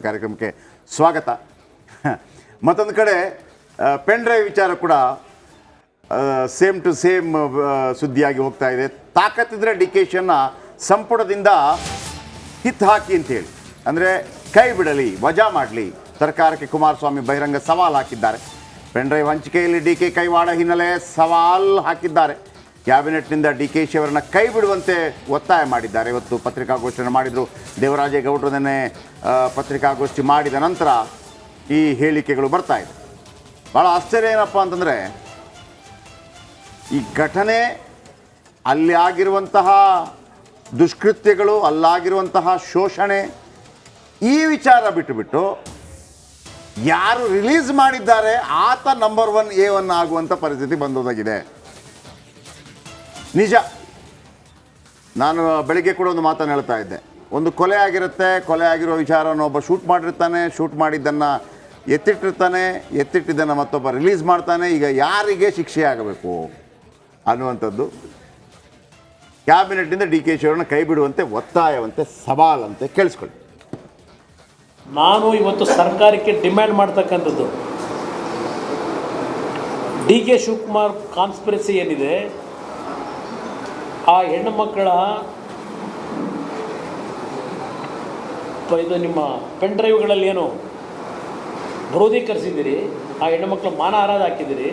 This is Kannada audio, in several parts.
ಕಾರ್ಯಕ್ರಮಕ್ಕೆ ಸ್ವಾಗತ. ಮತ್ತೊಂದು ಕಡೆ ಪೆನ್ ಡ್ರೈವ್ ವಿಚಾರ ಕೂಡ ಸೇಮ್ ಟು ಸೇಮ್ ಸುದ್ದಿಯಾಗಿ ಹೋಗ್ತಾ ಇದೆ. ತಾಕತ್ತಿದ್ರೆ ಡಿ ಕೆ ಶಿಯನ್ನು ಸಂಪುಟದಿಂದ ಕಿತ್ತು ಹಾಕಿ ಅಂತೇಳಿ, ಅಂದರೆ ಕೈ ಬಿಡಲಿ, ವಜಾ ಮಾಡಲಿ ಸರ್ಕಾರಕ್ಕೆ ಕುಮಾರಸ್ವಾಮಿ ಬಹಿರಂಗ ಸವಾಲು ಹಾಕಿದ್ದಾರೆ. ಪೆನ್ ಡ್ರೈವ್ ಹಂಚಿಕೆಯಲ್ಲಿ ಡಿ ಕೆ ಕೈವಾಡ ಹಿನ್ನೆಲೆ ಸವಾಲು ಹಾಕಿದ್ದಾರೆ. ಕ್ಯಾಬಿನೆಟ್ನಿಂದ ಡಿ ಕೆ ಶಿ ಅವರನ್ನು ಕೈ ಬಿಡುವಂತೆ ಒತ್ತಾಯ ಮಾಡಿದ್ದಾರೆ. ಇವತ್ತು ಪತ್ರಿಕಾಗೋಷ್ಠಿಯನ್ನು ಮಾಡಿದರು. ದೇವರಾಜೇಗೌಡರು ನಿನ್ನೆ ಪತ್ರಿಕಾಗೋಷ್ಠಿ ಮಾಡಿದ ನಂತರ ಈ ಹೇಳಿಕೆಗಳು ಬರ್ತಾ ಇದೆ. ಭಾಳ ಆಶ್ಚರ್ಯ ಏನಪ್ಪ ಅಂತಂದರೆ, ಈ ಘಟನೆ, ಅಲ್ಲಿ ಆಗಿರುವಂತಹ ದುಷ್ಕೃತ್ಯಗಳು, ಅಲ್ಲಾಗಿರುವಂತಹ ಶೋಷಣೆ, ಈ ವಿಚಾರ ಬಿಟ್ಟುಬಿಟ್ಟು ಯಾರು ರಿಲೀಸ್ ಮಾಡಿದ್ದಾರೆ ಆತ ನಂಬರ್ 1 A1 ಆಗುವಂಥ ಪರಿಸ್ಥಿತಿ ಬಂದೋದಾಗಿದೆ. ನಿಜ. ನಾನು ಬೆಳಿಗ್ಗೆ ಕೂಡ ಒಂದು ಮಾತನ್ನು ಹೇಳ್ತಾ ಇದ್ದೆ. ಒಂದು ಕೊಲೆ ಆಗಿರುತ್ತೆ, ಕೊಲೆ ಆಗಿರೋ ವಿಚಾರನ ಒಬ್ಬ ಶೂಟ್ ಮಾಡಿರ್ತಾನೆ, ಶೂಟ್ ಮಾಡಿದ್ದನ್ನು ಎತ್ತಿಟ್ಟಿದ್ದನ್ನು ಮತ್ತೊಬ್ಬ ರಿಲೀಸ್ ಮಾಡ್ತಾನೆ. ಈಗ ಯಾರಿಗೆ ಶಿಕ್ಷೆ ಆಗಬೇಕು ಅನ್ನುವಂಥದ್ದು ಕ್ಯಾಬಿನೆಟ್ನಿಂದ ಡಿ ಕೆ ಶಿ ಅವರನ್ನು ಕೈ ಬಿಡುವಂತೆ ಒತ್ತಾಯವಂತೆ ಸವಾಲಂತೆ ಕೇಳಿಸ್ಕೊಳ್ಳಿ. ನಾನು ಇವತ್ತು ಸರ್ಕಾರಕ್ಕೆ ಡಿಮ್ಯಾಂಡ್ ಮಾಡ್ತಕ್ಕಂಥದ್ದು, ಡಿ ಕೆ ಶಿವಕುಮಾರ್ ಕಾನ್ಸ್ಪಿರಸಿ ಏನಿದೆ, ಆ ಹೆಣ್ಣು ಮಕ್ಕಳ ಇದು ನಿಮ್ಮ ಪೆನ್ ಡ್ರೈವ್ಗಳಲ್ಲಿ ಏನು ಕ್ರೋಧೀಕರಿಸಿದ್ದೀರಿ, ಆ ಹೆಣ್ಣು ಮಕ್ಕಳ ಮಾನಹಾರಾಧ ಹಾಕಿದ್ದೀರಿ,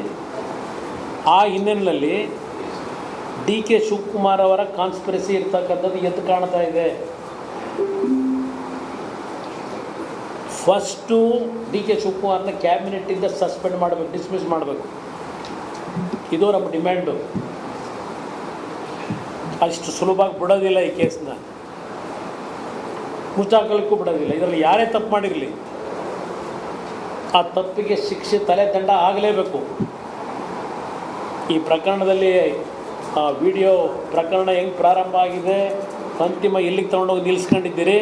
ಆ ಹಿನ್ನೆಲೆಯಲ್ಲಿ ಡಿ ಕೆ ಶಿವಕುಮಾರ್ ಅವರ ಕಾನ್ಸ್ಪಿರಸಿ ಇರ್ತಕ್ಕಂಥದ್ದು ಎದ್ದು ಕಾಣ್ತಾ ಇದೆ. ಫಸ್ಟು ಡಿ ಕೆ ಶಿವಕುಮಾರ್ನ ಕ್ಯಾಬಿನೆಟ್ಟಿಂದ ಸಸ್ಪೆಂಡ್ ಮಾಡಬೇಕು, ಡಿಸ್ಮಿಸ್ ಮಾಡಬೇಕು. ಇದು ನಮ್ಮ ಡಿಮ್ಯಾಂಡು. ಅಷ್ಟು ಸುಲಭವಾಗಿ ಬಿಡೋದಿಲ್ಲ ಈ ಕೇಸನ್ನ, ಮುಚ್ಚಾಕಲಿಕ್ಕೂ ಬಿಡೋದಿಲ್ಲ. ಇದರಲ್ಲಿ ಯಾರೇ ತಪ್ಪು ಮಾಡಿರಲಿ, ಆ ತಪ್ಪಿಗೆ ಶಿಕ್ಷೆ, ತಲೆ ದಂಡ ಆಗಲೇಬೇಕು. ಈ ಪ್ರಕರಣದಲ್ಲಿ ವಿಡಿಯೋ ಪ್ರಕರಣ ಹೆಂಗೆ ಪ್ರಾರಂಭ ಆಗಿದೆ, ಅಂತಿಮ ಎಲ್ಲಿಗೆ ತೊಗೊಂಡೋಗಿ ನಿಲ್ಲಿಸ್ಕೊಂಡಿದ್ದೀರಿ,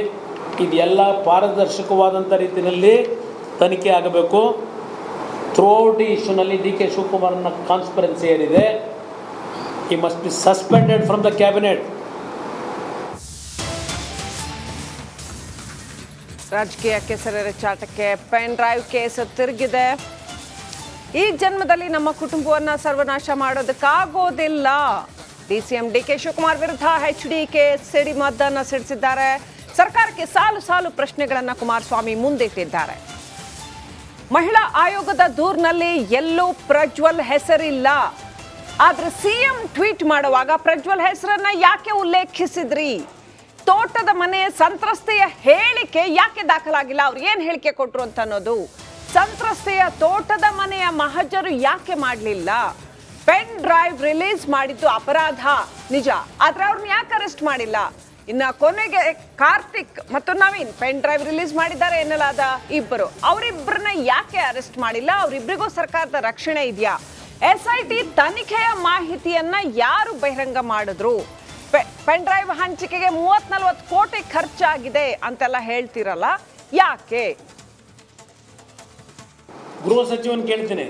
ಇದೆಲ್ಲ ಪಾರದರ್ಶಕವಾದಂಥ ರೀತಿಯಲ್ಲಿ ತನಿಖೆ ಆಗಬೇಕು. ಥ್ರೂಔಟ್ ಈ ಇಶ್ಯೂನಲ್ಲಿ ಡಿ ಕೆ ಶಿವಕುಮಾರ್ನ ಕಾನ್ಸ್ಪಿರೆನ್ಸಿ ಏನಿದೆ, he must be suspended from the cabinet. ರಾಜಕೀಯ ಕೆಸರೆರಚಾಟಕ್ಕೆ ಪೆನ್ ಡ್ರೈವ್ ಕೇಸ್ ತಿರುಗಿದೆ. ಈ ಜನ್ಮದಲ್ಲಿ ನಮ್ಮ ಕುಟುಂಬವನ್ನು ಸರ್ವನಾಶ ಮಾಡೋದಕ್ಕಾಗೋದಿಲ್ಲ. ಡಿಸಿಎಂ ಡಿ ಕೆ ಶಿವಕುಮಾರ್ ವಿರುದ್ಧ HDK ಸಿಡಿಮದ್ದನ್ನು ಸಿಡಿಸಿದ್ದಾರೆ. ಸರ್ಕಾರಕ್ಕೆ ಸಾಲು ಸಾಲು ಪ್ರಶ್ನೆಗಳನ್ನು ಕುಮಾರಸ್ವಾಮಿ ಮುಂದಿಟ್ಟಿದ್ದಾರೆ. ಮಹಿಳಾ ಆಯೋಗದ ದೂರಿನಲ್ಲಿ ಎಲ್ಲೂ ಪ್ರಜ್ವಲ್ ಹೆಸರಿಲ್ಲ. ಆದ್ರೆ ಸಿಎಂ ಟ್ವೀಟ್ ಮಾಡುವಾಗ ಪ್ರಜ್ವಲ್ ಹೆಸರನ್ನ ಯಾಕೆ ಉಲ್ಲೇಖಿಸಿದ್ರಿ? ತೋಟದ ಮನೆ ಸಂತ್ರಸ್ತೆಯ ಹೇಳಿಕೆ ಯಾಕೆ ದಾಖಲಾಗಿಲ್ಲ? ಅವ್ರು ಏನ್ ಹೇಳಿಕೆ ಕೊಟ್ರು ಅಂತ ಅನ್ನೋದು. ಸಂತ್ರಸ್ತೆಯ ತೋಟದ ಮನೆಯ ಮಹಜರು ಯಾಕೆ ಮಾಡಲಿಲ್ಲ? ಪೆನ್ ಡ್ರೈವ್ ರಿಲೀಸ್ ಮಾಡಿದ್ದು ಅಪರಾಧ ನಿಜ, ಆದ್ರೆ ಅವ್ರನ್ನ ಯಾಕೆ ಅರೆಸ್ಟ್ ಮಾಡಿಲ್ಲ? ಇನ್ನ ಕೊನೆಗೆ ಕಾರ್ತಿಕ್ ಮತ್ತು ನವೀನ್ ಪೆನ್ ಡ್ರೈವ್ ರಿಲೀಸ್ ಮಾಡಿದ್ದಾರೆ ಎನ್ನಲಾದ ಇಬ್ಬರು, ಅವರಿಬ್ಬರನ್ನ ಯಾಕೆ ಅರೆಸ್ಟ್ ಮಾಡಿಲ್ಲ? ಅವರಿಬ್ಬರಿಗೂ ಸರ್ಕಾರದ ರಕ್ಷಣೆ ಇದೆಯಾ? SIT ತನಿಖೆಯ ಮಾಹಿತಿಯನ್ನ ಯಾರು ಬಹಿರಂಗ ಮಾಡಿದ್ರು? ಪೆನ್ ಡ್ರೈವ್ ಹಂಚಿಕೆಗೆ 30-40 ಕೋಟಿ ಖರ್ಚಾಗಿದೆ ಅಂತೆಲ್ಲ ಹೇಳ್ತಿರಲ್ಲ, ಯಾಕೆ? ಗೃಹ ಸಚಿವನ್ ಕೇಳ್ತೀನಿ,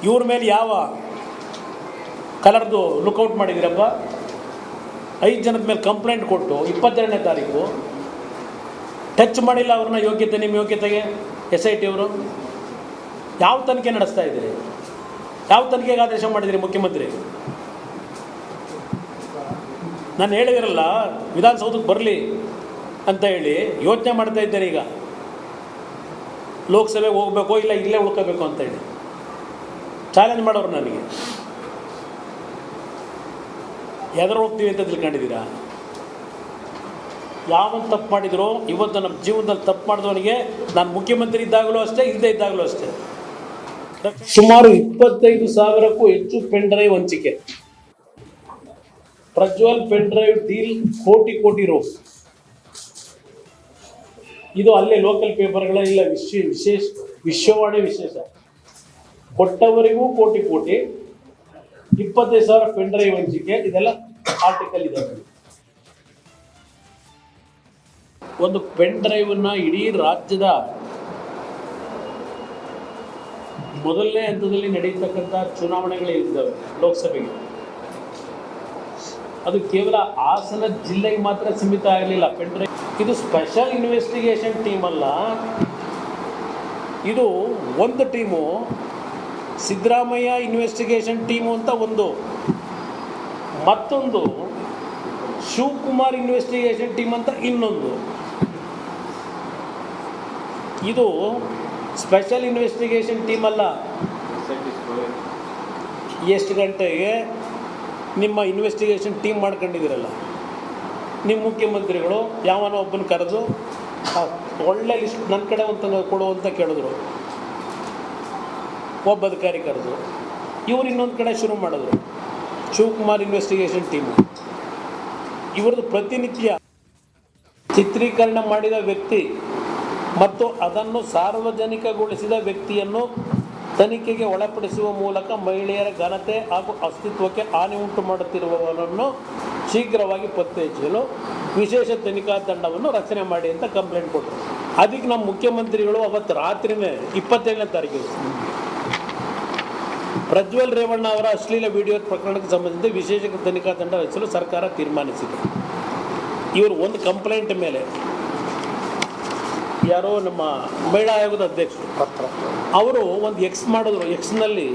ಇವ್ರ ಮೇಲೆ ಯಾವ ಕಲರ್ದು ಲುಕ್ಔಟ್ ಮಾಡಿದಿರಪ್ಪ? 5 ಜನದ ಮೇಲೆ ಕಂಪ್ಲೇಂಟ್ ಕೊಟ್ಟು 22ನೇ ತಾರೀಕು ಟಚ್ ಮಾಡಿಲ್ಲ ಅವ್ರನ್ನ. ಯೋಗ್ಯತೆ, ನಿಮ್ಮ ಯೋಗ್ಯತೆಗೆ SIT ಅವರು ಯಾವ ತನಿಖೆ ನಡೆಸ್ತಾ ಇದ್ದೀರಿ? ಯಾವ ತನಿಖೆಗೆ ಆದೇಶ ಮಾಡಿದಿರಿ ಮುಖ್ಯಮಂತ್ರಿ? ನಾನು ಹೇಳಿದಿರಲ್ಲ, ವಿಧಾನಸೌಧಕ್ಕೆ ಬರಲಿ ಅಂತ ಹೇಳಿ ಯೋಚನೆ ಮಾಡ್ತಾ ಇದ್ದಾರೆ. ಈಗ ಲೋಕಸಭೆಗೆ ಹೋಗ್ಬೇಕೋ ಇಲ್ಲ ಇಲ್ಲೇ ಉಳ್ಕೋಬೇಕು ಅಂತ ಹೇಳಿ ಚಾಲೆಂಜ್ ಮಾಡೋರು ನನಗೆ. ಎದುರು ಹೋಗ್ತೀವಿ ಅಂತ ತಿಳ್ಕೊಂಡಿದ್ದೀರಾ? ಯಾವನ್ ತಪ್ಪು ಮಾಡಿದ್ರು, ಇವತ್ತು ನಮ್ಮ ಜೀವನದಲ್ಲಿ ತಪ್ಪು ಮಾಡಿದವನಿಗೆ ನಾನು ಮುಖ್ಯಮಂತ್ರಿ ಇದ್ದಾಗಲೂ ಅಷ್ಟೇ, ಇಲ್ಲದೆ ಇದ್ದಾಗಲೂ ಅಷ್ಟೇ, ಸುಮಾರು 25,000ಕ್ಕೂ ಹೆಚ್ಚು ಪೆನ್ ಡ್ರೈವ್ ಹಂಚಿಕೆ. ಪ್ರಜ್ವಲ್ ಪೆನ್ ಡ್ರೈವ್ ಡೀಲ್ ಕೋಟಿ ರೂ. ಇದು ಅಲ್ಲೇ ಲೋಕಲ್ ಪೇಪರ್ಗಳ ಇಲ್ಲ, ವಿಶ್ವವಾಣಿ ವಿಶೇಷ. ಕೊಟ್ಟವರಿಗೂ ಕೋಟಿ 25,000 ಪೆನ್ ಡ್ರೈವ್ ಹಂಚಿಕೆ. ಇದೆಲ್ಲ ಆರ್ಟಿಕಲ್ ಇದೆ. ಒಂದು ಪೆನ್ ಡ್ರೈವನ್ನ ಇಡೀ ರಾಜ್ಯದ ಮೊದಲನೇ ಹಂತದಲ್ಲಿ ನಡೆಯತಕ್ಕಂಥ ಚುನಾವಣೆಗಳಿದ್ದಾವೆ ಲೋಕಸಭೆಗೆ, ಅದು ಕೇವಲ ಹಾಸನ ಜಿಲ್ಲೆಗೆ ಮಾತ್ರ ಸೀಮಿತ ಆಗಲಿಲ್ಲ. ಪೆನ್ ಡ್ರೈವ್ ಇದು ಸ್ಪೆಷಲ್ ಇನ್ವೆಸ್ಟಿಗೇಷನ್ ಟೀಮ್ ಅಲ್ಲ, ಇದು ಒಂದು ಟೀಮು. ಸಿದ್ದರಾಮಯ್ಯ ಇನ್ವೆಸ್ಟಿಗೇಷನ್ ಟೀಮು ಅಂತ ಒಂದು, ಮತ್ತೊಂದು ಶಿವಕುಮಾರ್ ಇನ್ವೆಸ್ಟಿಗೇಷನ್ ಟೀಮ್ ಅಂತ ಇನ್ನೊಂದು. ಇದು ಸ್ಪೆಷಲ್ ಇನ್ವೆಸ್ಟಿಗೇಷನ್ ಟೀಮ್ ಅಲ್ಲ. ಎಷ್ಟು ಗಂಟೆಗೆ ನಿಮ್ಮ ಇನ್ವೆಸ್ಟಿಗೇಷನ್ ಟೀಮ್ ಮಾಡ್ಕೊಂಡಿದ್ದೀರಲ್ಲ, ನಿಮ್ಮ ಮುಖ್ಯಮಂತ್ರಿಗಳು ಯಾವನೋ ಒಬ್ಬನ ಕರೆದು ಒಳ್ಳೆ ಲಿಸ್ಟ್ ನನ್ನ ಕಡೆ ಅಂತ ಕೊಡು ಅಂತ ಕೇಳಿದ್ರು. ಒಬ್ಬ ಅಧಿಕಾರಿ ಕರೆದು ಇವ್ರು ಇನ್ನೊಂದು ಕಡೆ ಶುರು ಮಾಡಿದ್ರು. ಶಿವಕುಮಾರ್ ಇನ್ವೆಸ್ಟಿಗೇಷನ್ ಟೀಮು ಇವ್ರದ್ದು ಪ್ರತಿನಿತ್ಯ ಚಿತ್ರೀಕರಣ ಮಾಡಿದ ವ್ಯಕ್ತಿ ಮತ್ತು ಅದನ್ನು ಸಾರ್ವಜನಿಕಗೊಳಿಸಿದ ವ್ಯಕ್ತಿಯನ್ನು ತನಿಖೆಗೆ ಒಳಪಡಿಸುವ ಮೂಲಕ ಮಹಿಳೆಯರ ಘನತೆ ಹಾಗೂ ಅಸ್ತಿತ್ವಕ್ಕೆ ಹಾನಿ ಉಂಟು ಮಾಡುತ್ತಿರುವವರನ್ನು ಶೀಘ್ರವಾಗಿ ಪತ್ತೆ ಹಚ್ಚಲು ವಿಶೇಷ ತನಿಖಾ ತಂಡವನ್ನು ರಚನೆ ಮಾಡಿ ಅಂತ ಕಂಪ್ಲೇಂಟ್ ಕೊಟ್ಟರು. ಅದಕ್ಕೆ ನಮ್ಮ ಮುಖ್ಯಮಂತ್ರಿಗಳು ಅವತ್ತು ರಾತ್ರಿನೇ 27ನೇ ತಾರೀಕು ಪ್ರಜ್ವಲ್ ರೇವಣ್ಣ ಅವರ ಅಶ್ಲೀಲ ವಿಡಿಯೋ ಪ್ರಕರಣಕ್ಕೆ ಸಂಬಂಧಿಸಿದ ವಿಶೇಷ ತನಿಖಾ ತಂಡ ರಚಿಸಲು ಸರ್ಕಾರ ತೀರ್ಮಾನಿಸಿದೆ. ಇವರು ಒಂದು ಕಂಪ್ಲೇಂಟ್ ಮೇಲೆ ಯಾರೋ ನಮ್ಮ ಮಹಿಳಾ ಆಯೋಗದ ಅಧ್ಯಕ್ಷರು ಅವರು ಒಂದು ಎಕ್ಸ್ ಮಾಡಿದ್ರು. ಎಕ್ಸ್ನಲ್ಲಿ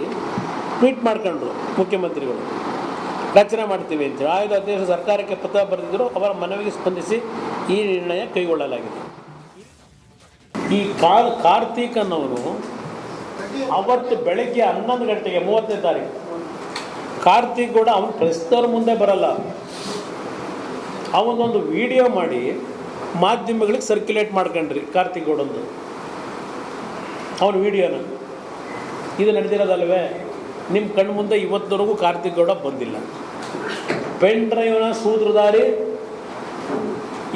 ಟ್ವೀಟ್ ಮಾಡ್ಕೊಂಡ್ರು ಮುಖ್ಯಮಂತ್ರಿಗಳು ರಚನೆ ಮಾಡ್ತೀವಿ ಅಂತೇಳಿ. ಆಯೋಗದ ಅಧ್ಯಕ್ಷರು ಸರ್ಕಾರಕ್ಕೆ ಪತ್ರ ಬರೆದಿದ್ದರು. ಅವರ ಮನವಿಗೆ ಸ್ಪಂದಿಸಿ ಈ ನಿರ್ಣಯ ಕೈಗೊಳ್ಳಲಾಗಿದೆ. ಈ ಕಾರ್ತಿಕ್ ಅನ್ನೋನು ಅವತ್ತು ಬೆಳಗ್ಗೆ 11 ಗಂಟೆಗೆ 30ನೇ ತಾರೀಕು ಕಾರ್ತಿಕ್ ಗೌಡ ಅವನು ಪ್ರಸ್ತುತವ್ರ ಮುಂದೆ ಬರಲ್ಲ, ಅವನೊಂದು ವಿಡಿಯೋ ಮಾಡಿ ಮಾಧ್ಯಮಗಳಿಗೆ ಸರ್ಕ್ಯುಲೇಟ್ ಮಾಡ್ಕೊಂಡ್ರಿ ಕಾರ್ತಿಕ್ ಗೌಡಂದು ಅವನ ವಿಡಿಯೋನ. ಇದು ನಡೆದಿರೋದಲ್ವೇ ನಿಮ್ಮ ಕಣ್ಣು ಮುಂದೆ ಇವತ್ತವರೆಗೂ ಕಾರ್ತಿಕ್ ಗೌಡ ಬಂದಿಲ್ಲ. ಪೆನ್ ಡ್ರೈವ್ನ ಸೂತ್ರಧಾರಿ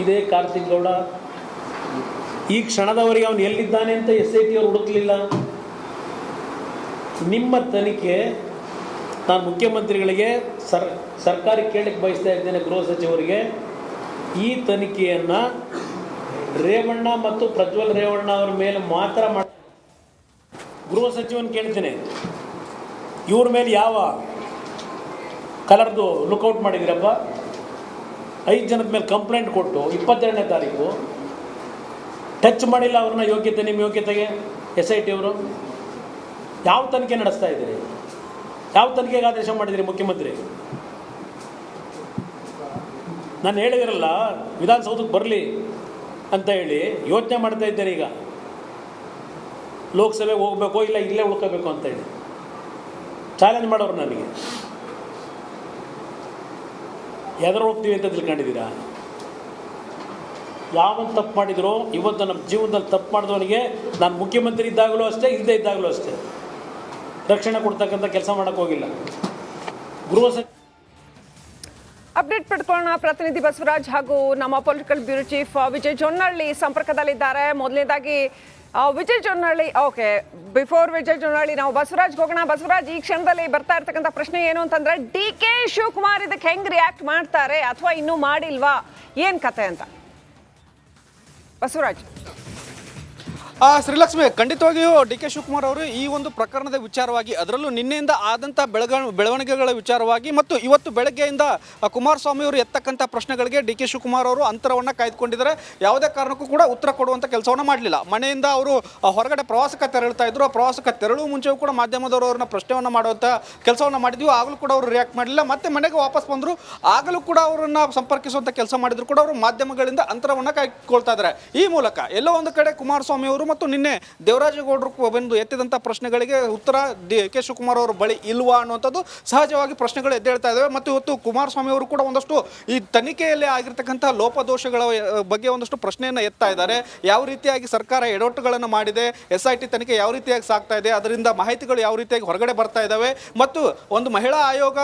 ಇದೇ ಕಾರ್ತಿಕ್ ಗೌಡ. ಈ ಕ್ಷಣದವರೆಗೆ ಅವನು ಎಲ್ಲಿದ್ದಾನೆ ಅಂತ SIT ಅವರು ಹುಡುಕಲಿಲ್ಲ. ನಿಮ್ಮ ತನಿಖೆ ನಾನು ಮುಖ್ಯಮಂತ್ರಿಗಳಿಗೆ ಸರ್ಕಾರಿ ಕೇಳಕ್ಕೆ ಬಯಸ್ತಾ ಇದ್ದೇನೆ, ಗೃಹ ಸಚಿವರಿಗೆ. ಈ ತನಿಖೆಯನ್ನು ರೇವಣ್ಣ ಮತ್ತು ಪ್ರಜ್ವಲ್ ರೇವಣ್ಣ ಅವರ ಮೇಲೆ ಮಾತ್ರ ಗೃಹ ಸಚಿವನ ಕೇಳ್ತೇನೆ, ಇವ್ರ ಮೇಲೆ ಯಾವ ಕಲರ್ದು ಲುಕ್ಔಟ್ ಮಾಡಿದ್ದೀರಪ್ಪ? 5 ಜನದ ಮೇಲೆ ಕಂಪ್ಲೇಂಟ್ ಕೊಟ್ಟು 22ನೇ ತಾರೀಕು ಟಚ್ ಮಾಡಿಲ್ಲ ಅವ್ರನ್ನ ಯೋಗ್ಯತೆ, ನಿಮ್ಮ ಯೋಗ್ಯತೆಗೆ SIT ಅವರು ಯಾವ ತನಿಖೆ ನಡೆಸ್ತಾ ಇದ್ದೀರಿ? ಯಾವ ತನಿಖೆಗೆ ಆದೇಶ ಮಾಡಿದಿರಿ ಮುಖ್ಯಮಂತ್ರಿ? ನಾನು ಹೇಳಿದಿರಲ್ಲ ವಿಧಾನಸೌಧಕ್ಕೆ ಬರಲಿ ಅಂತ ಹೇಳಿ ಯೋಚನೆ ಮಾಡ್ತಾ ಇದ್ದೇನೆ. ಈಗ ಲೋಕಸಭೆಗೆ ಹೋಗಬೇಕೋ ಇಲ್ಲ ಇಲ್ಲೇ ಉಳ್ಕೋಬೇಕು ಅಂತ ಹೇಳಿ ಚಾಲೆಂಜ್ ಮಾಡೋರು ನನಗೆ. ಎದುರು ಹೋಗ್ತೀವಿ ಅಂತ ತಿಳ್ಕೊಂಡಿದ್ದೀರಾ? ಯಾವನ್ ತಪ್ಪು ಮಾಡಿದ್ರು ಇವತ್ತು ನಮ್ಮ ಜೀವನದಲ್ಲಿ ತಪ್ಪು ಮಾಡಿದವನಿಗೆ ನಾನು ಮುಖ್ಯಮಂತ್ರಿ ಇದ್ದಾಗಲೂ ಅಷ್ಟೇ, ಇಲ್ಲದೇ ಇದ್ದಾಗಲೂ ಅಷ್ಟೇ ರಕ್ಷಣೆ ಕೊಡ್ತಕ್ಕಂಥ ಕೆಲಸ ಮಾಡೋಕ್ಕೆ ಹೋಗಿಲ್ಲ. ಗೃಹ ಸಚಿವ ಅಪ್ಡೇಟ್ ಪಡ್ಕೊಳ್ಳೋಣ. ಪ್ರತಿನಿಧಿ ಬಸವರಾಜ್ ಹಾಗೂ ನಮ್ಮ ಪೊಲಿಟಿಕಲ್ ಬ್ಯೂರೋ ಚೀಫ್ ವಿಜಯ್ ಜೊನ್ನಳ್ಳಿ ಸಂಪರ್ಕದಲ್ಲಿದ್ದಾರೆ. ಮೊದಲನೇದಾಗಿ ವಿಜಯ್ ಜೊನ್ನಳ್ಳಿ, ಓಕೆ, ಬಿಫೋರ್ ವಿಜಯ್ ಜೊನ್ನಳ್ಳಿ ನಾವು ಬಸವರಾಜ್ ಹೋಗೋಣ. ಬಸವರಾಜ್, ಈ ಕ್ಷಣದಲ್ಲಿ ಬರ್ತಾ ಇರ್ತಕ್ಕಂಥ ಪ್ರಶ್ನೆ ಏನು ಅಂತಂದ್ರೆ, DK ಶಿವಕುಮಾರ್ ಇದಕ್ಕೆ ಹೆಂಗ್ ರಿಯಾಕ್ಟ್ ಮಾಡ್ತಾರೆ ಅಥವಾ ಇನ್ನೂ ಮಾಡಿಲ್ವಾ, ಏನ್ ಕತೆ ಅಂತ ಬಸವರಾಜ್? ಶ್ರೀಲಕ್ಷ್ಮಿ, ಖಂಡಿತವಾಗಿಯೂ DK ಶಿವಕುಮಾರ್ ಅವರು ಈ ಒಂದು ಪ್ರಕರಣದ ವಿಚಾರವಾಗಿ, ಅದರಲ್ಲೂ ನಿನ್ನೆಯಿಂದ ಆದಂಥ ಬೆಳವಣಿಗೆಗಳ ವಿಚಾರವಾಗಿ ಮತ್ತು ಇವತ್ತು ಬೆಳಗ್ಗೆಯಿಂದ ಕುಮಾರಸ್ವಾಮಿ ಅವರು ಎತ್ತಕ್ಕಂಥ ಪ್ರಶ್ನೆಗಳಿಗೆ DK ಶಿವಕುಮಾರ್ ಅವರು ಅಂತರವನ್ನು ಕಾಯ್ದುಕೊಂಡಿದ್ದಾರೆ. ಯಾವುದೇ ಕಾರಣಕ್ಕೂ ಕೂಡ ಉತ್ತರ ಕೊಡುವಂಥ ಕೆಲಸವನ್ನು ಮಾಡಲಿಲ್ಲ. ಮನೆಯಿಂದ ಅವರು ಹೊರಗಡೆ ಪ್ರವಾಸಕ್ಕೆ ತೆರಳ್ತಾ ಇದ್ರು. ಆ ಪ್ರವಾಸಕ್ಕೆ ತೆರಳುವ ಮುಂಚೆಯೂ ಕೂಡ ಮಾಧ್ಯಮದವರು ಅವ್ರನ್ನ ಪ್ರಶ್ನೆಯನ್ನು ಮಾಡುವಂಥ ಕೆಲಸವನ್ನು ಮಾಡಿದ್ವಿ. ಆಗಲೂ ಕೂಡ ಅವರು ರಿಯಾಕ್ಟ್ ಮಾಡಲಿಲ್ಲ. ಮತ್ತೆ ಮನೆಗೆ ವಾಪಸ್ ಬಂದರು. ಆಗಲೂ ಕೂಡ ಅವರನ್ನು ಸಂಪರ್ಕಿಸುವಂಥ ಕೆಲಸ ಮಾಡಿದ್ರು ಕೂಡ ಅವರು ಮಾಧ್ಯಮಗಳಿಂದ ಅಂತರವನ್ನು ಕಾಯ್ಕೊಳ್ತಾ ಇದ್ದಾರೆ. ಈ ಮೂಲಕ ಎಲ್ಲೋ ಒಂದು ಕಡೆ ಕುಮಾರಸ್ವಾಮಿ ಅವರು ಮತ್ತು ನಿನ್ನೆ ದೇವರಾಜೇಗೌಡರು ಬಂದು ಎತ್ತಿದಂಥ ಪ್ರಶ್ನೆಗಳಿಗೆ ಉತ್ತರ DK ಶಿವಕುಮಾರ್ ಅವರ ಬಳಿ ಇಲ್ವಾ ಅನ್ನುವಂಥದ್ದು ಸಹಜವಾಗಿ ಪ್ರಶ್ನೆಗಳು ಎದ್ದೇಳ್ತಾ ಇದ್ದಾವೆ. ಮತ್ತು ಇವತ್ತು ಕುಮಾರಸ್ವಾಮಿ ಅವರು ಕೂಡ ಒಂದಷ್ಟು ಈ ತನಿಖೆಯಲ್ಲಿ ಆಗಿರ್ತಕ್ಕಂಥ ಲೋಪದೋಷಗಳ ಬಗ್ಗೆ ಒಂದಷ್ಟು ಪ್ರಶ್ನೆಯನ್ನು ಎತ್ತಾ ಇದ್ದಾರೆ. ಯಾವ ರೀತಿಯಾಗಿ ಸರ್ಕಾರ ಎಡವಟ್ಟುಗಳನ್ನು ಮಾಡಿದೆ, SIT ತನಿಖೆ ಯಾವ ರೀತಿಯಾಗಿ ಸಾಗ್ತಾ ಇದೆ, ಅದರಿಂದ ಮಾಹಿತಿಗಳು ಯಾವ ರೀತಿಯಾಗಿ ಹೊರಗಡೆ ಬರ್ತಾ ಇದ್ದಾವೆ, ಮತ್ತು ಒಂದು ಮಹಿಳಾ ಆಯೋಗ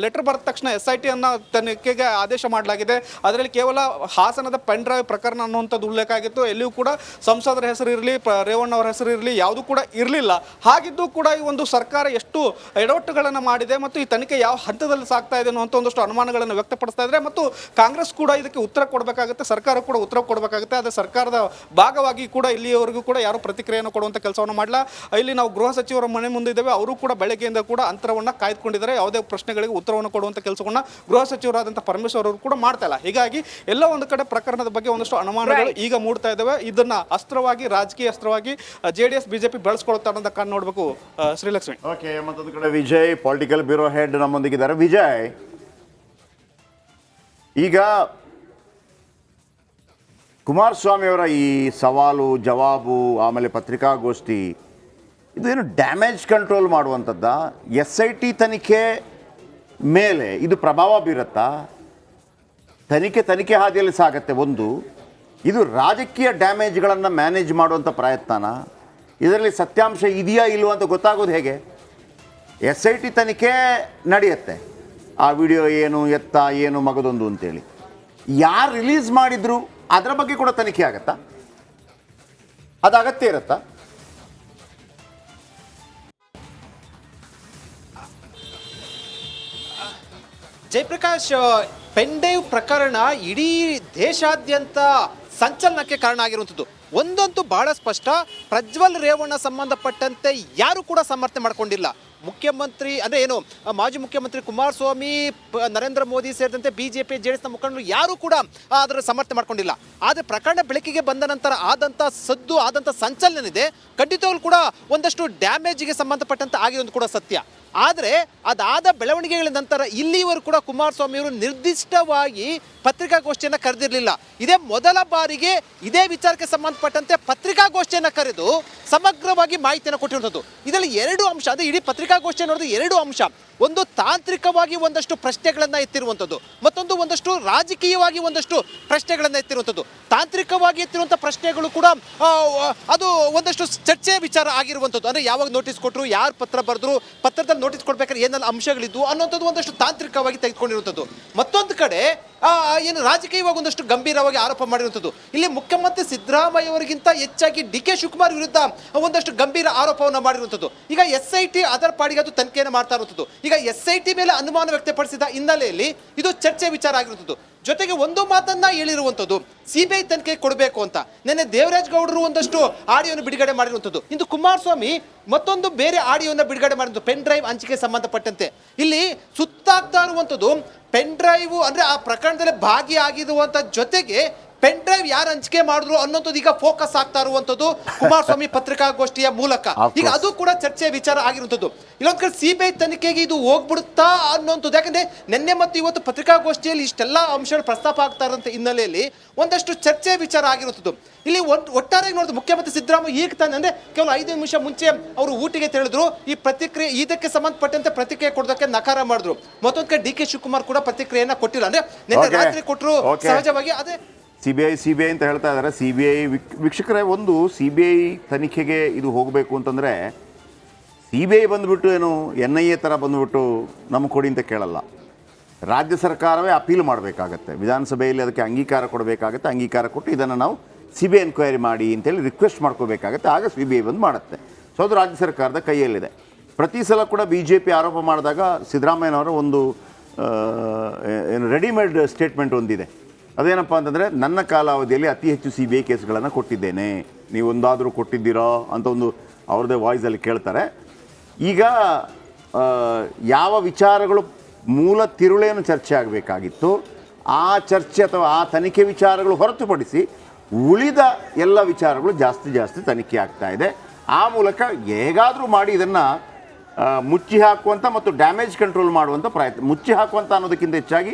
ಲೆಟರ್ ಬರೆದ ತಕ್ಷಣ SIT ಅನ್ನು ತನಿಖೆಗೆ ಆದೇಶ ಮಾಡಲಾಗಿದೆ. ಅದರಲ್ಲಿ ಕೇವಲ ಹಾಸನದ ಪೆನ್ ಡ್ರೈವ್ ಪ್ರಕರಣ ಅನ್ನುವಂಥದ್ದು ಉಲ್ಲೇಖ ಆಗಿತ್ತು. ಎಲ್ಲಿಯೂ ಕೂಡ ಸಂಸದರ ಹೆಸರು ಇರಲಿ, ಇರಲಿ, ರೇವಣ್ಣ ಅವರ ಹೆಸರು ಇರಲಿ, ಯಾವುದು ಕೂಡ ಇರಲಿಲ್ಲ. ಹಾಗಿದ್ದು ಕೂಡ ಈ ಒಂದು ಸರ್ಕಾರ ಎಷ್ಟು ಎಡವಟ್ಟುಗಳನ್ನು ಮಾಡಿದೆ ಮತ್ತು ಈ ತನಿಖೆ ಯಾವ ಹಂತದಲ್ಲಿ ಸಾಗ್ತಾ ಇದೆ ಅನ್ನುವಂಥ ಒಂದಷ್ಟು ಅನುಮಾನಗಳನ್ನು ವ್ಯಕ್ತಪಡಿಸ್ತಾ ಇದ್ದಾರೆ. ಮತ್ತು ಕಾಂಗ್ರೆಸ್ ಕೂಡ ಇದಕ್ಕೆ ಉತ್ತರ ಕೊಡಬೇಕಾಗುತ್ತೆ, ಸರ್ಕಾರ ಕೂಡ ಉತ್ತರ ಕೊಡಬೇಕಾಗುತ್ತೆ. ಆದರೆ ಸರ್ಕಾರದ ಭಾಗವಾಗಿ ಕೂಡ ಇಲ್ಲಿಯವರೆಗೂ ಕೂಡ ಯಾರು ಪ್ರತಿಕ್ರಿಯೆಯನ್ನು ಕೊಡುವಂಥ ಕೆಲಸವನ್ನು ಮಾಡಲ್ಲ. ಇಲ್ಲಿ ನಾವು ಗೃಹ ಸಚಿವರ ಮನೆ ಮುಂದಿದ್ದೇವೆ, ಅವರು ಕೂಡ ಬೆಳಗ್ಗೆಯಿಂದ ಕೂಡ ಅಂತರವನ್ನು ಕಾಯ್ದುಕೊಂಡಿದ್ದಾರೆ. ಯಾವುದೇ ಪ್ರಶ್ನೆಗಳಿಗೆ ಉತ್ತರವನ್ನು ಕೊಡುವಂಥ ಕೆಲಸವನ್ನು ಗೃಹ ಸಚಿವರಾದಂಥ ಪರಮೇಶ್ವರ್ ಅವರು ಕೂಡ ಮಾಡ್ತಾ ಇಲ್ಲ. ಹೀಗಾಗಿ ಎಲ್ಲ ಒಂದು ಕಡೆ ಪ್ರಕರಣದ ಬಗ್ಗೆ ಒಂದಷ್ಟು ಅನುಮಾನಗಳು ಈಗ ಮೂಡ್ತಾ ಇದ್ದಾವೆ. ಇದನ್ನ ಅಸ್ತ್ರವಾಗಿ, ರಾಜಕೀಯ ಅಸ್ತ್ರವಾಗಿ JDS BJP ಬೆಳೆಸ್ಕೊಳ್ತಾ ಅನ್ನೋದಕ್ಕೆ ಕಾರಣ ನೋಡಬೇಕು. ಶ್ರೀಲಕ್ಷ್ಮಿ. ಓಕೆ, ಮತ್ತೊಂದು ಕಡೆ ವಿಜಯ್ ಪೊಲಿಟಿಕಲ್ ಬ್ಯೂರೋ ಹೆಡ್ ನಮ್ಮೊಂದಿಗಿದ್ದಾರೆ. ವಿಜಯ್, ಈಗ ಕುಮಾರಸ್ವಾಮಿ ಅವರ ಈ ಸವಾಲು ಜವಾಬು ಆಮೇಲೆ ಪತ್ರಿಕಾಗೋಷ್ಠಿ ಇದೇನು ಡ್ಯಾಮೇಜ್ ಕಂಟ್ರೋಲ್ ಮಾಡುವಂಥದ್ದ? SIT ತನಿಖೆ ಮೇಲೆ ಇದು ಪ್ರಭಾವ ಬೀರುತ್ತಾ? ತನಿಖೆ ಹಾದಿಯಲ್ಲಿ ಸಾಗತ್ತೆ ಒಂದು. ಇದು ರಾಜಕೀಯ ಡ್ಯಾಮೇಜ್ಗಳನ್ನು ಮ್ಯಾನೇಜ್ ಮಾಡುವಂಥ ಪ್ರಯತ್ನನ? ಇದರಲ್ಲಿ ಸತ್ಯಾಂಶ ಇದೆಯಾ ಇಲ್ವಾ ಅಂತ ಗೊತ್ತಾಗೋದು ಹೇಗೆ? SIT ತನಿಖೆ ನಡೆಯುತ್ತೆ, ಆ ವಿಡಿಯೋ ಏನು ಎತ್ತ ಏನು ಮಗದೊಂದು ಅಂತೇಳಿ. ಯಾರು ರಿಲೀಸ್ ಮಾಡಿದ್ರು ಅದರ ಬಗ್ಗೆ ಕೂಡ ತನಿಖೆ ಆಗತ್ತಾ? ಅದು ಅಗತ್ಯ ಇರುತ್ತಾ? ಜಯಪ್ರಕಾಶ್, ಪೆಂಡೈವ್ ಪ್ರಕರಣ ಇಡೀ ದೇಶಾದ್ಯಂತ ಸಂಚಲನಕ್ಕೆ ಕಾರಣ ಆಗಿರುವಂಥದ್ದು. ಒಂದಂತೂ ಬಹಳ ಸ್ಪಷ್ಟ, ಪ್ರಜ್ವಲ್ ರೇವಣ್ಣ ಸಂಬಂಧಪಟ್ಟಂತೆ ಯಾರು ಕೂಡ ಸಮರ್ಥನೆ ಮಾಡ್ಕೊಂಡಿಲ್ಲ. ಮುಖ್ಯಮಂತ್ರಿ ಅಂದರೆ ಏನು, ಮಾಜಿ ಮುಖ್ಯಮಂತ್ರಿ ಕುಮಾರಸ್ವಾಮಿ, ನರೇಂದ್ರ ಮೋದಿ ಸೇರಿದಂತೆ BJP JDS ಮುಖಂಡರು ಯಾರು ಕೂಡ ಅದರ ಸಮರ್ಥನೆ ಮಾಡ್ಕೊಂಡಿಲ್ಲ. ಆದರೆ ಪ್ರಕರಣ ಬೆಳಕಿಗೆ ಬಂದ ನಂತರ ಆದಂಥ ಸದ್ದು, ಆದಂಥ ಸಂಚಲನ ಇದೆ, ಖಂಡಿತವಾಗ್ಲೂ ಕೂಡ ಒಂದಷ್ಟು ಡ್ಯಾಮೇಜಿಗೆ ಸಂಬಂಧಪಟ್ಟಂತೆ ಆಗಿರೋದು ಕೂಡ ಸತ್ಯ. ಆದರೆ ಅದಾದ ಬೆಳವಣಿಗೆಗಳ ನಂತರ ಇಲ್ಲಿವರೆಗೂ ಕೂಡ ಕುಮಾರಸ್ವಾಮಿ ಅವರು ನಿರ್ದಿಷ್ಟವಾಗಿ ಪತ್ರಿಕಾಗೋಷ್ಠಿಯನ್ನು ಕರೆದಿರಲಿಲ್ಲ. ಇದೇ ಮೊದಲ ಬಾರಿಗೆ ಇದೇ ವಿಚಾರಕ್ಕೆ ಸಂಬಂಧಪಟ್ಟಂತೆ ಪತ್ರಿಕಾಗೋಷ್ಠಿಯನ್ನು ಕರೆದು ಸಮಗ್ರವಾಗಿ ಮಾಹಿತಿಯನ್ನು ಕೊಟ್ಟಿರುವಂಥದ್ದು. ಇದರಲ್ಲಿ ಎರಡು ಅಂಶ, ಅಂದರೆ ಇಡೀ ಪತ್ರಿಕಾಗೋಷ್ಠಿ ಅನ್ನೋದು ಎರಡು ಅಂಶ. ಒಂದು ತಾಂತ್ರಿಕವಾಗಿ ಒಂದಷ್ಟು ಪ್ರಶ್ನೆಗಳನ್ನು ಎತ್ತಿರುವಂಥದ್ದು, ಮತ್ತೊಂದು ಒಂದಷ್ಟು ರಾಜಕೀಯವಾಗಿ ಒಂದಷ್ಟು ಪ್ರಶ್ನೆಗಳನ್ನು ಎತ್ತಿರುವಂಥದ್ದು. ತಾಂತ್ರಿಕವಾಗಿ ಎತ್ತಿರುವಂಥ ಪ್ರಶ್ನೆಗಳು ಕೂಡ ಅದು ಒಂದಷ್ಟು ಚರ್ಚೆಯ ವಿಚಾರ ಆಗಿರುವಂಥದ್ದು. ಅಂದರೆ ಯಾವಾಗ ನೋಟಿಸ್ ಕೊಟ್ಟರು, ಯಾರು ಪತ್ರ ಬರೆದ್ರು, ಪತ್ರದಲ್ಲಿ ನೋಟಿಸ್ ಕೊಡ್ಬೇಕಾದ್ರೆ ಏನೆಲ್ಲ ಅಂಶಗಳಿದ್ವು ಅನ್ನೋಂಥದ್ದು ಒಂದಷ್ಟು ತಾಂತ್ರಿಕವಾಗಿ ತೆಗೆದುಕೊಂಡಿರುವಂಥದ್ದು. ಮತ್ತೊಂದು ಕಡೆ ಏನು ರಾಜಕೀಯವಾಗಿ ಒಂದಷ್ಟು ಗಂಭೀರವಾಗಿ ಆರೋಪ ಮಾಡಿರುವಂಥದ್ದು. ಇಲ್ಲಿ ಮುಖ್ಯಮಂತ್ರಿ ಸಿದ್ದರಾಮಯ್ಯ ಅವರಿಗಿಂತ ಹೆಚ್ಚಾಗಿ DK ಶಿವಕುಮಾರ್ ವಿರುದ್ಧ ಒಂದಷ್ಟು ಗಂಭೀರ ಆರೋಪವನ್ನು ಮಾಡಿರುವಂಥದ್ದು. ಈಗ SIT ಅದರ ಪಾಡಿಗೆ ಅದು ತನಿಖೆಯನ್ನು ಮಾಡ್ತಾ ಇರುವಂಥದ್ದು. ಈಗ SIT ಮೇಲೆ ಅನುಮಾನ ವ್ಯಕ್ತಪಡಿಸಿದ ಹಿನ್ನೆಲೆಯಲ್ಲಿ ಇದು ಚರ್ಚೆ ವಿಚಾರ ಆಗಿರುವಂಥದ್ದು. ಜೊತೆಗೆ ಒಂದು ಮಾತನ್ನ ಹೇಳಿರುವಂಥದ್ದು, CBI ತನಿಖೆ ಕೊಡಬೇಕು ಅಂತ. ನಿನ್ನೆ ದೇವರಾಜ್ ಗೌಡರು ಒಂದಷ್ಟು ಆಡಿಯೋನ ಬಿಡುಗಡೆ ಮಾಡಿರುವಂಥದ್ದು. ಇಂದು ಕುಮಾರಸ್ವಾಮಿ ಮತ್ತೊಂದು ಬೇರೆ ಆಡಿಯೋನ ಬಿಡುಗಡೆ ಮಾಡಿರುವಂಥದ್ದು, ಪೆನ್ ಡ್ರೈವ್ ಹಂಚಿಕೆ ಸಂಬಂಧಪಟ್ಟಂತೆ. ಇಲ್ಲಿ ಸುತ್ತಾಗ್ತಾ ಇರುವಂಥದ್ದು ಪೆನ್ ಡ್ರೈವ್ ಅಂದರೆ ಆ ಪ್ರಕರಣದಲ್ಲಿ ಭಾಗಿಯಾಗಿರುವಂಥ ಜೊತೆಗೆ ಪೆನ್ ಡ್ರೈವ್ ಯಾರು ಹಂಚಿಕೆ ಮಾಡಿದ್ರು ಅನ್ನೋಂಥದ್ದು ಈಗ ಫೋಕಸ್ ಆಗ್ತಾ ಇರುವಂಥದ್ದು ಕುಮಾರಸ್ವಾಮಿ ಪತ್ರಿಕಾಗೋಷ್ಠಿಯ ಮೂಲಕ. ಈಗ ಅದು ಕೂಡ ಚರ್ಚೆಯ ವಿಚಾರ ಆಗಿರುವಂಥದ್ದು. ಇಲ್ಲೊಂದ್ ಕಡೆ CBI ತನಿಖೆಗೆ ಇದು ಹೋಗ್ಬಿಡುತ್ತಾ ಅನ್ನೋಂಥದ್ದು. ಯಾಕಂದ್ರೆ ನಿನ್ನೆ ಮತ್ತು ಇವತ್ತು ಪತ್ರಿಕಾಗೋಷ್ಠಿಯಲ್ಲಿ ಇಷ್ಟೆಲ್ಲ ಅಂಶಗಳು ಪ್ರಸ್ತಾಪ ಆಗ್ತಾ ಇರೋಂಥ ಹಿನ್ನೆಲೆಯಲ್ಲಿ ಒಂದಷ್ಟು ಚರ್ಚೆಯ ವಿಚಾರ ಆಗಿರುವಂಥದ್ದು. ಇಲ್ಲಿ ಒಟ್ಟಾರೆ ನೋಡಿದ್ರೆ ಮುಖ್ಯಮಂತ್ರಿ ಸಿದ್ದರಾಮಯ್ಯ ಈಗ ತಾನೆ ಅಂದರೆ ಕೇವಲ 5 ನಿಮಿಷ ಮುಂಚೆ ಅವರು ಊಟಿಗೆ ತೆರಳಿದ್ರು. ಈ ಪ್ರತಿಕ್ರಿಯೆ ಇದಕ್ಕೆ ಸಂಬಂಧಪಟ್ಟಂತೆ ಪ್ರತಿಕ್ರಿಯೆ ಕೊಡೋದಕ್ಕೆ ನಕಾರ ಮಾಡಿದ್ರು. ಮತ್ತೊಂದು ಕಡೆ DK ಶಿವಕುಮಾರ್ ಕೂಡ ಪ್ರತಿಕ್ರಿಯೆಯನ್ನ ಕೊಟ್ಟಿಲ್ಲ. ಅಂದ್ರೆ ನಿನ್ನೆ ರಾತ್ರಿ ಕೊಟ್ಟರು. ಸಹಜವಾಗಿ ಅದೇ CBI ಅಂತ ಹೇಳ್ತಾ ಇದ್ದಾರೆ. CBI ವೀಕ್ಷಕರೇ, ಒಂದು CBI ತನಿಖೆಗೆ ಇದು ಹೋಗಬೇಕು ಅಂತಂದರೆ CBI ಬಂದುಬಿಟ್ಟು ಏನು NIA ಥರ ಬಂದುಬಿಟ್ಟು ನಮಗೆ ಕೊಡಿ ಅಂತ ಕೇಳಲ್ಲ. ರಾಜ್ಯ ಸರ್ಕಾರವೇ ಅಪೀಲ್ ಮಾಡಬೇಕಾಗತ್ತೆ, ವಿಧಾನಸಭೆಯಲ್ಲಿ ಅದಕ್ಕೆ ಅಂಗೀಕಾರ ಕೊಡಬೇಕಾಗತ್ತೆ. ಅಂಗೀಕಾರ ಕೊಟ್ಟು ಇದನ್ನು ನಾವು CBI ಎನ್ಕ್ವೈರಿ ಮಾಡಿ ಅಂತೇಳಿ ರಿಕ್ವೆಸ್ಟ್ ಮಾಡ್ಕೋಬೇಕಾಗತ್ತೆ. ಆಗ CBI ಬಂದು ಮಾಡುತ್ತೆ. ಸೊ ಅದು ರಾಜ್ಯ ಸರ್ಕಾರದ ಕೈಯಲ್ಲಿದೆ. ಪ್ರತಿ ಸಲ ಕೂಡ BJP ಆರೋಪ ಮಾಡಿದಾಗ ಸಿದ್ದರಾಮಯ್ಯನವರ ಒಂದು ಏನು ರೆಡಿಮೇಡ್ ಸ್ಟೇಟ್ಮೆಂಟ್ ಒಂದಿದೆ. ಅದೇನಪ್ಪ ಅಂತಂದರೆ, ನನ್ನ ಕಾಲಾವಧಿಯಲ್ಲಿ ಅತಿ ಹೆಚ್ಚು CBI ಕೇಸ್ಗಳನ್ನು ಕೊಟ್ಟಿದ್ದೇನೆ, ನೀವು ಒಂದಾದರೂ ಕೊಟ್ಟಿದ್ದೀರಾ ಅಂತ ಒಂದು ಅವ್ರದ್ದೇ ವಾಯ್ಸಲ್ಲಿ ಕೇಳ್ತಾರೆ. ಈಗ ಯಾವ ವಿಚಾರಗಳು ಮೂಲ ತಿರುಳೇನು ಚರ್ಚೆ ಆಗಬೇಕಾಗಿತ್ತು ಆ ಚರ್ಚೆ ಅಥವಾ ಆ ತನಿಖೆ ವಿಚಾರಗಳು ಹೊರತುಪಡಿಸಿ ಉಳಿದ ಎಲ್ಲ ವಿಚಾರಗಳು ಜಾಸ್ತಿ ತನಿಖೆ ಆಗ್ತಾ ಇದೆ. ಆ ಮೂಲಕ ಹೇಗಾದರೂ ಮಾಡಿ ಇದನ್ನು ಮುಚ್ಚಿ ಹಾಕುವಂಥ ಮತ್ತು ಡ್ಯಾಮೇಜ್ ಕಂಟ್ರೋಲ್ ಮಾಡುವಂಥ ಪ್ರಯತ್ನ. ಮುಚ್ಚಿ ಹಾಕುವಂಥ ಅನ್ನೋದಕ್ಕಿಂತ ಹೆಚ್ಚಾಗಿ